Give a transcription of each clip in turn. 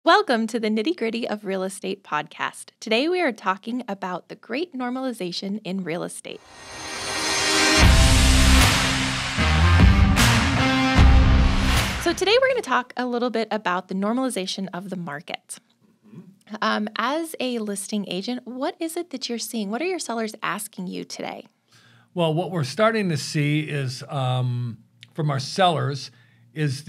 Welcome to the Nitty Gritty of Real Estate podcast. Today we are talking about the Great Normalization in real estate. So today we're going to talk a little bit about the normalization of the market. As a listing agent, what is it that you're seeing? What are your sellers asking you today? Well, what we're starting to see is from our sellers is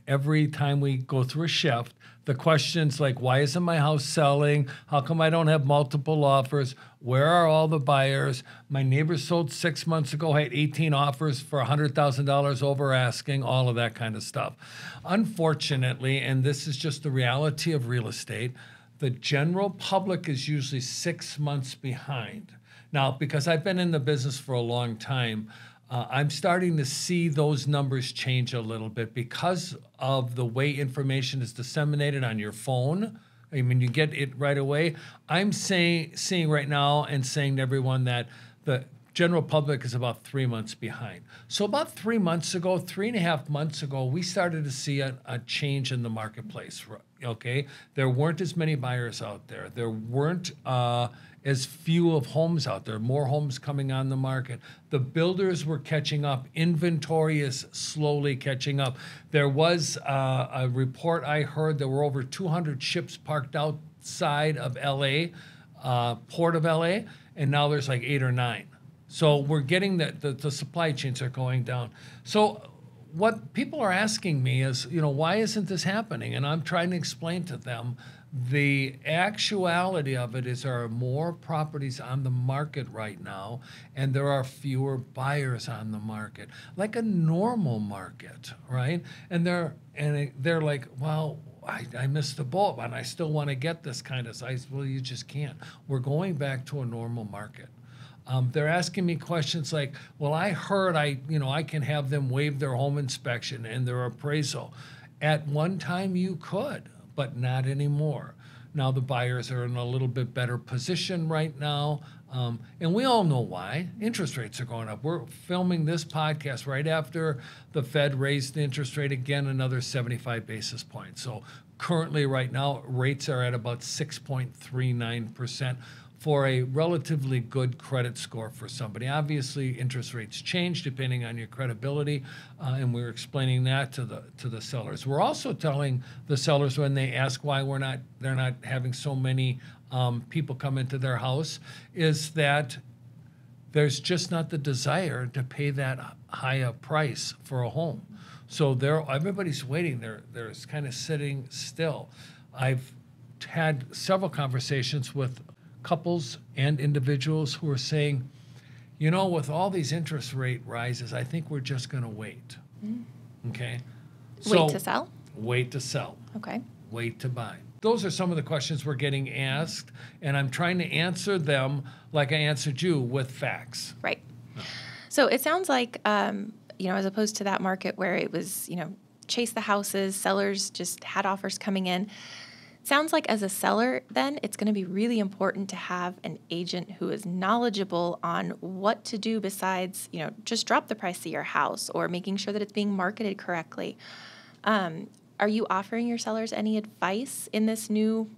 every time we go through a shift, the questions like, why isn't my house selling? How come I don't have multiple offers? Where are all the buyers? My neighbor sold 6 months ago, had 18 offers for $100,000 over asking, all of that kind of stuff. Unfortunately, and this is just the reality of real estate, the general public is usually 6 months behind. Now, because I've been in the business for a long time, I'm starting to see those numbers change a little bit because of the way information is disseminated on your phone. I mean, you get it right away. I'm seeing right now and saying to everyone that the general public is about 3 months behind. So about 3 months ago, 3.5 months ago, we started to see a change in the marketplace, okay? There weren't as many buyers out there. There weren't as few of homes out there, more homes coming on the market. The builders were catching up. Inventory is slowly catching up. There was a report I heard there were over 200 ships parked outside of LA, Port of LA, and now there's like 8 or 9. So we're getting the supply chains are going down. So what people are asking me is, why isn't this happening? And I'm trying to explain to them the actuality of it is there are more properties on the market right now, and there are fewer buyers on the market, like a normal market, right? And they're like, well, I missed the boat, and I still want to get this kind of size. Well, you just can't. We're going back to a normal market. They're asking me questions like, well, I heard I can have them waive their home inspection and their appraisal. At one time you could, but not anymore. Now the buyers are in a little bit better position right now. And we all know why. Interest rates are going up. We're filming this podcast right after the Fed raised the interest rate again, another 75 basis points. So currently right now, rates are at about 6.39%. for a relatively good credit score for somebody. Obviously, interest rates change depending on your credibility, and we're explaining that to the sellers. We're also telling the sellers when they ask why they're not having so many people come into their house, is that there's just not the desire to pay that high a price for a home. So everybody's waiting. They're kind of sitting still. I've had several conversations with couples and individuals who are saying, with all these interest rate rises, I think we're just going to wait. Okay? Wait to sell? Wait to sell. Okay. Wait to buy. Those are some of the questions we're getting asked, and I'm trying to answer them like I answered you, with facts. Right. So it sounds like, as opposed to that market where it was, chase the houses, sellers just had offers coming in. Sounds like as a seller, then, it's going to be really important to have an agent who is knowledgeable on what to do besides, just drop the price of your house or making sure that it's being marketed correctly. Are you offering your sellers any advice in this new,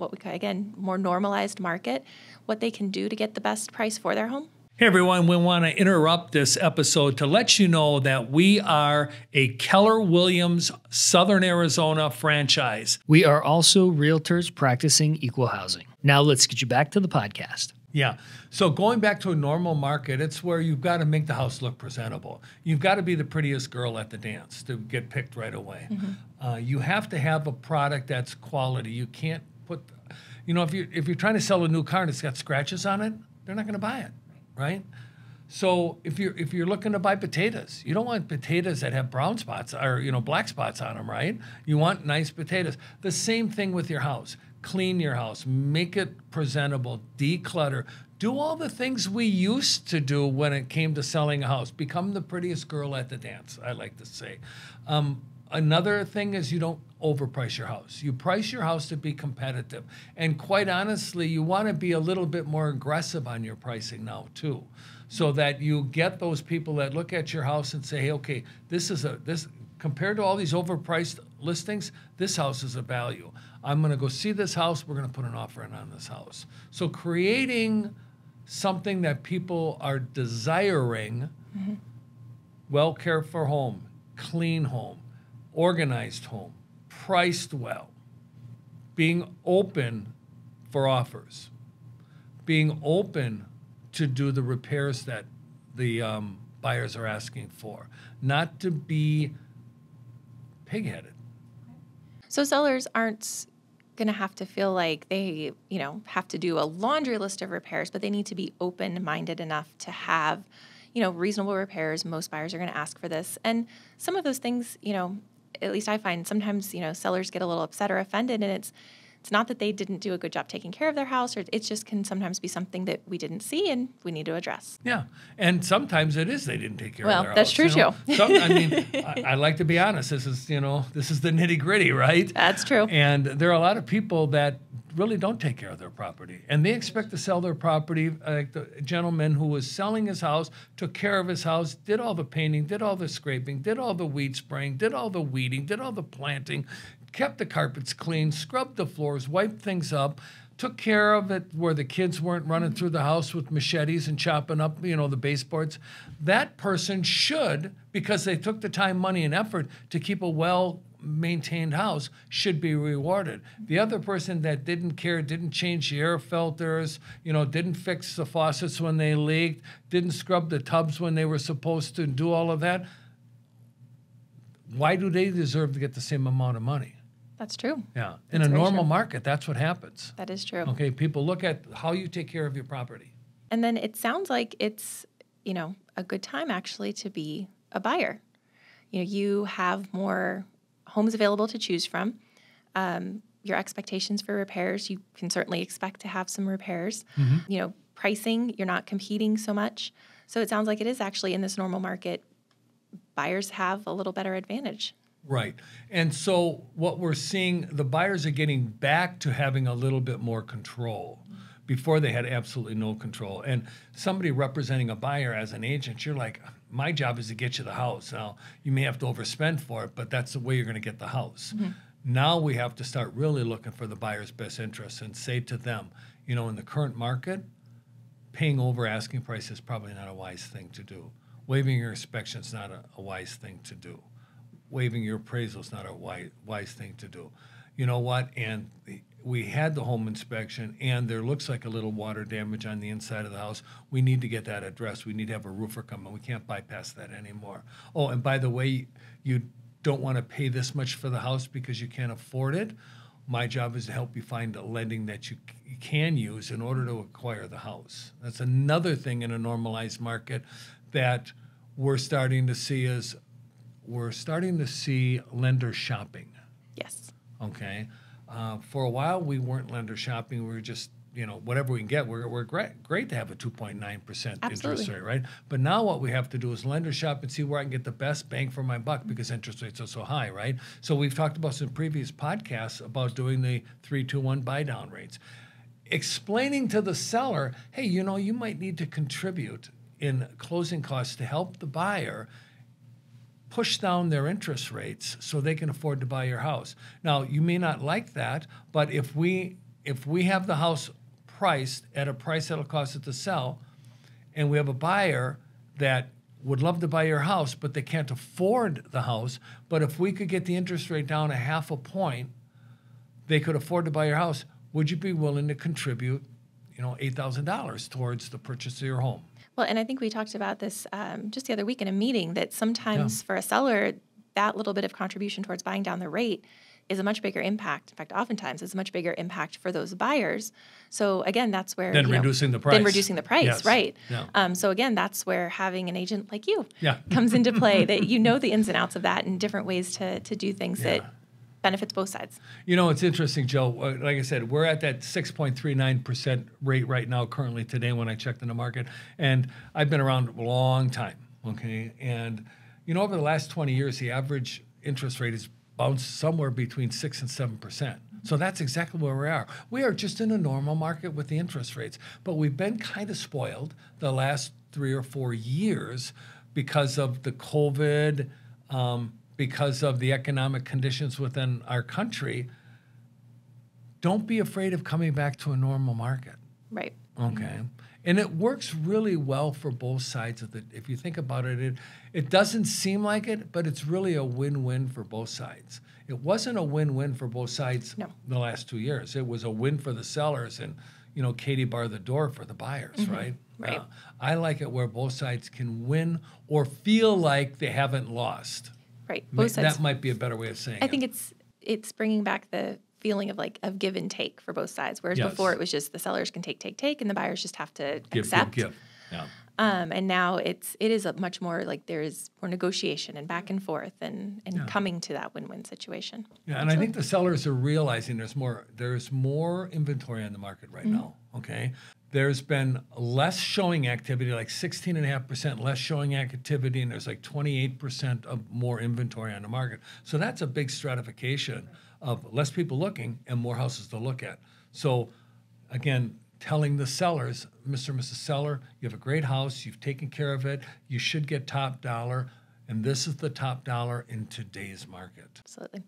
more normalized market, what they can do to get the best price for their home? Hey everyone, we want to interrupt this episode to let you know that we are a Keller Williams Southern Arizona franchise. We are also realtors practicing equal housing. Now let's get you back to the podcast. Yeah. So going back to a normal market, it's where you've got to make the house look presentable. You've got to be the prettiest girl at the dance to get picked right away. Mm-hmm. You have to have a product that's quality. You can't put, if you're trying to sell a new car and it's got scratches on it, they're not going to buy it. Right? So if you're looking to buy potatoes, you don't want potatoes that have brown spots or black spots on them, right? You want nice potatoes. The same thing with your house. Clean your house, make it presentable, declutter, do all the things we used to do when it came to selling a house. Become the prettiest girl at the dance, I like to say. Another thing is you don't overprice your house. You price your house to be competitive. And quite honestly, you want to be a little bit more aggressive on your pricing now too, so that you get those people that look at your house and say, hey, okay, this compared to all these overpriced listings, this house is a value. I'm going to go see this house. We're going to put an offer in on this house. So creating something that people are desiring, well cared for home, clean home, organized home, priced well, being open for offers, being open to do the repairs that the buyers are asking for, not to be pig-headed. So sellers aren't going to have to feel like they, have to do a laundry list of repairs, but they need to be open-minded enough to have, reasonable repairs. Most buyers are going to ask for this. And some of those things, at least I find sometimes, sellers get a little upset or offended, and it's not that they didn't do a good job taking care of their house, or it just can sometimes be something that we didn't see and we need to address. Yeah, and sometimes it is they didn't take care of their house. Well, that's true too. I like to be honest. This is the nitty gritty, right? That's true. And there are a lot of people that really don't take care of their property, and they expect to sell their property. Like the gentleman who was selling his house, took care of his house, did all the painting, did all the scraping, did all the weed spraying, did all the weeding, did all the planting, kept the carpets clean, scrubbed the floors, wiped things up, took care of it where the kids weren't running through the house with machetes and chopping up, the baseboards. That person should, because they took the time, money, and effort to keep a well-maintained house, should be rewarded. The other person that didn't care, didn't change the air filters, didn't fix the faucets when they leaked, didn't scrub the tubs when they were supposed to, do all of that, why do they deserve to get the same amount of money? That's true. Yeah. In a normal market, that's what happens. That is true. Okay, people look at how you take care of your property. And then it sounds like it's, a good time actually to be a buyer. You have more homes available to choose from. Your expectations for repairs, you can certainly expect to have some repairs. Pricing, you're not competing so much. So it sounds like it is actually in this normal market, buyers have a little better advantage. Right. And so what we're seeing, the buyers are getting back to having a little bit more control. Before they had absolutely no control. And somebody representing a buyer as an agent, you're like, my job is to get you the house. Now, you may have to overspend for it, but that's the way you're going to get the house. Now we have to start really looking for the buyer's best interests and say to them, in the current market, paying over asking price is probably not a wise thing to do. Waiving your inspection is not a wise thing to do. Waiving your appraisal is not a wise thing to do. You know what? And we had the home inspection, and there looks like a little water damage on the inside of the house. We need to get that addressed. We need to have a roofer come in. We can't bypass that anymore. Oh, and by the way, you don't want to pay this much for the house because you can't afford it. My job is to help you find a lending that you can use in order to acquire the house. That's another thing in a normalized market that we're starting to see is we're starting to see lender shopping. Yes. Okay. For a while, we weren't lender shopping. We were just, whatever we can get. We're great to have a 2.9% interest rate, right? But now what we have to do is lender shop and see where I can get the best bang for my buck because interest rates are so high, right? So we've talked about some previous podcasts about doing the 3-2-1 buy down rates. Explaining to the seller, hey, you might need to contribute in closing costs to help the buyer push down their interest rates so they can afford to buy your house. Now, you may not like that, but if we have the house priced at a price that'll cost it to sell, and we have a buyer that would love to buy your house, but they can't afford the house, but if we could get the interest rate down 0.5 point, they could afford to buy your house, would you be willing to contribute, $8,000 towards the purchase of your home? Well, and I think we talked about this just the other week in a meeting that sometimes for a seller, that little bit of contribution towards buying down the rate is a much bigger impact. In fact, oftentimes it's a much bigger impact for those buyers. So again, that's where reducing the price. Then reducing the price, yes. right? Yeah. So again, that's where having an agent like you comes into play. That the ins and outs of that and different ways to do things that benefits both sides. It's interesting, Joe. Like I said, we're at that 6.39% rate right now, currently today when I checked in the market. And I've been around a long time, okay? And, over the last 20 years, the average interest rate has bounced somewhere between 6 and 7%. So that's exactly where we are. We are just in a normal market with the interest rates. But we've been kind of spoiled the last 3 or 4 years because of the COVID, because of the economic conditions within our country. don't be afraid of coming back to a normal market. Right. Okay. And it works really well for both sides of the, if you think about it, it doesn't seem like it, but it's really a win-win for both sides. It wasn't a win-win for both sides the last 2 years. It was a win for the sellers and, you know, Katie barred the door for the buyers, right? Right. I like it where both sides can win or feel like they haven't lost. Right. Both sides. That might be a better way of saying it. I think it's bringing back the feeling of give and take for both sides, whereas before it was just the sellers can take, and the buyers just have to accept. Give. Yeah. And now it is a much more like there is more negotiation and back and forth and coming to that win-win situation. Yeah, and I think the sellers are realizing there's more inventory on the market right now. Okay, there's been less showing activity, like 16.5% less showing activity, and there's like 28% of more inventory on the market. So that's a big stratification of less people looking and more houses to look at. So again, telling the sellers, Mr. and Mrs. Seller, you have a great house, you've taken care of it, you should get top dollar, and this is the top dollar in today's market. Absolutely.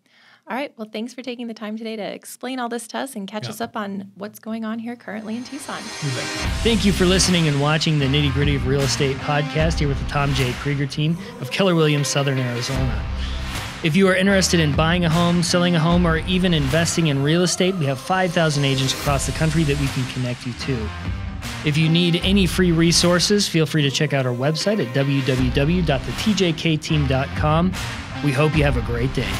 All right. Well, thanks for taking the time today to explain all this to us and catch us up on what's going on here currently in Tucson. Thank you for listening and watching the Nitty Gritty of Real Estate podcast here with the Tom J. Krieger team of Keller Williams, Southern Arizona. If you are interested in buying a home, selling a home, or even investing in real estate, we have 5,000 agents across the country that we can connect you to. If you need any free resources, feel free to check out our website at www.thetjkteam.com. We hope you have a great day.